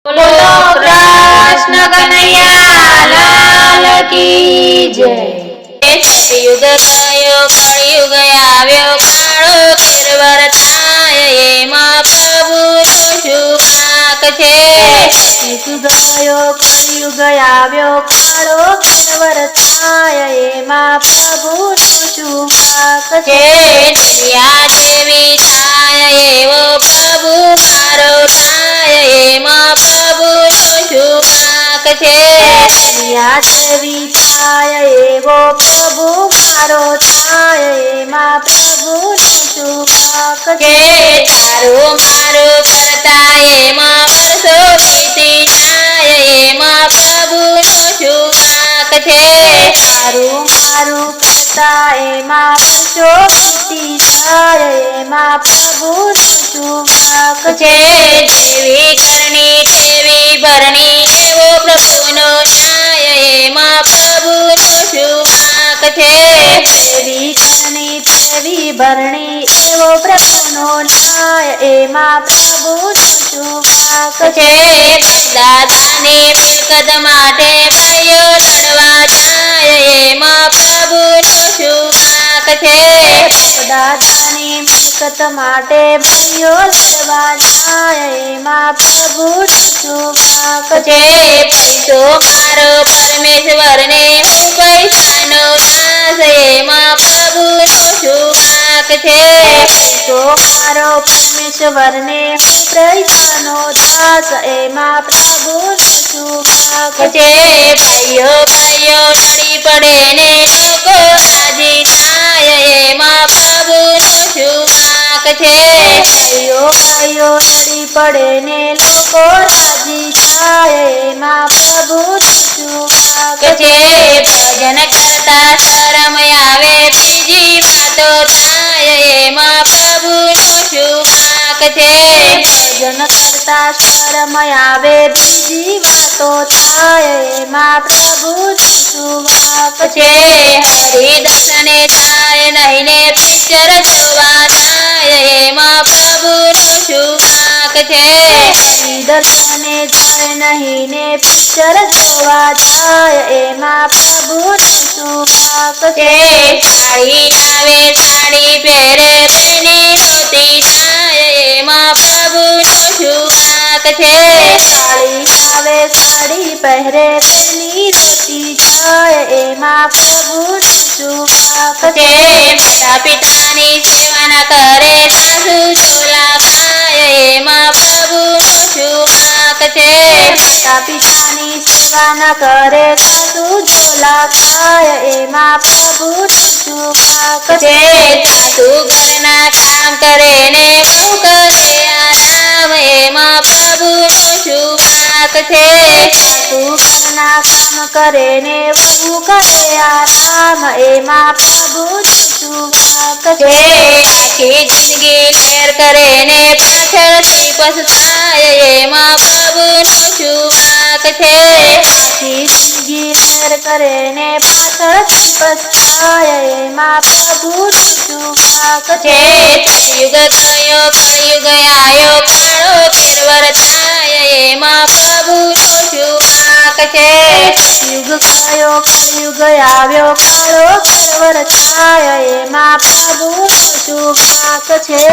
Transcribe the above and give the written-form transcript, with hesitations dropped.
બોલો કૃષ્ણ કનૈયા લાલ કી જય। સતયુગ ગયો કળિયુગ આવ્યો કાળો ઘેર વર્તાય એમાં પ્રભુનો શું વાંક છે। સતયુગ ગયો કળિયુગ આવ્યો કાળો ઘેર વર્તાય એમાં પ્રભુનો શું વાંક છે। દુનિયા જેવી થાય એવો પ્રભુ મારો થાય એમાં પ્રભુનો શું વાંક છે। દુનિયા જેવી થાય એવો પ્રભુ મારો થાય એમાં પ્રભુનો શું વાંક છે। તારું મારું કરતા એમાં વર્ષો વીતી જાય એમાં પ્રભુનો શું વાંક છે। તારું મારું કરતા એમાં વર્ષો વીતી જાય એમાં પ્રભુનો શું વાંક છે। જેવી કરણી તેવી ભરણી એવો પ્રભુનો ન્યાય એમાં પ્રભુનો શું વાંક છે। જેવી કરણી તેવી ભરણી એવો પ્રભુનો ન્યાય એમાં પ્રભુનો શું વાંક છે। દાદાની મિલકત માટે ભાઈઓ લડવા જાય એમાં પ્રભુનો શું વાંક છે। દાદાની મિલકત માટે ભાઈઓ લડવા જાય એમાં પ્રભુનો શું વાંક છે। પૈસો મારો પરમેશ્વરને હું પૈસાનો દાસ એમાં પ્રભુનો શું વાંક છે। પૈસો મારો પરમેશ્વરને હું પૈસાનો દાસ એમાં પ્રભુનો શું વાંક છે। ભાઈઓ ભાઈઓ લડી પડે ને લોકો રાજી થાય એમાં પ્રભુનો શું વાંક છે। ભાઈઓ ભાઈઓ લડી પડે ને લોકો રાજી થાય એમાં પ્રભુનો શું વાંક છે। ભજન કરતા શરમ આવે બીજી વાતો થાય એમાં પ્રભુનો શું વાંક છે। ભજન કરતા શરમ આવે બીજી વાતો થાય એમાં પ્રભુનો શું વાંક છે। હરિદર્શને થાય નહીં ને પિક્ચર જોવા થાય એમાં પ્રભુનો શું વાંક છે। દર્શને જાય નહીં ને પિક્ચર જોવા જાય એમાં પ્રભુનો શું વાંક છે। સાડી આવે સાડી પહેરે બેની ધોતી થાય એમાં પ્રભુનો શું વાંક છે। સાડી આવે સાડી પહેરે તેની ધોતી જાય એમાં પ્રભુનો શું વાંક છે। માતા પિતાની સેવા ન કરે સાસુ ચોલા ખાય એમાં પ્રભુનો શું વાંક છે। માતા પિતાની સેવા ન કરે સાસુ ઝોલા ખાય એમાં પ્રભુનો શું વાંક છે। સાસુ ઘરના કામ કરે ને બહુ કરે આરામ એમાં પ્રભુનો શું વાંક છે। સાસુ ઘરના કામ કરે ને વહુ કરે આરામ એમાં પ્રભુનો શું વાંક છે। આખી જિંદગી ખેર કરે ને પાછળથી પછતાય એમાં પ્રભુનો શું વાંક છે। આખી જિંદગી ખેર કરે ને પાછળથી પછતાય એમાં પ્રભુનો શું વાંક છે। સતયુગ ગયો કળિયુગ આવ્યો કાળો ઘેર વર્તાય એમાં પ્રભુનો શું વાંક છે। સતયુગ ગયો કળિયુગ આવ્યો કાળો ઘેર વર્તાય એમાં પ્રભુનો શું વાંક છે।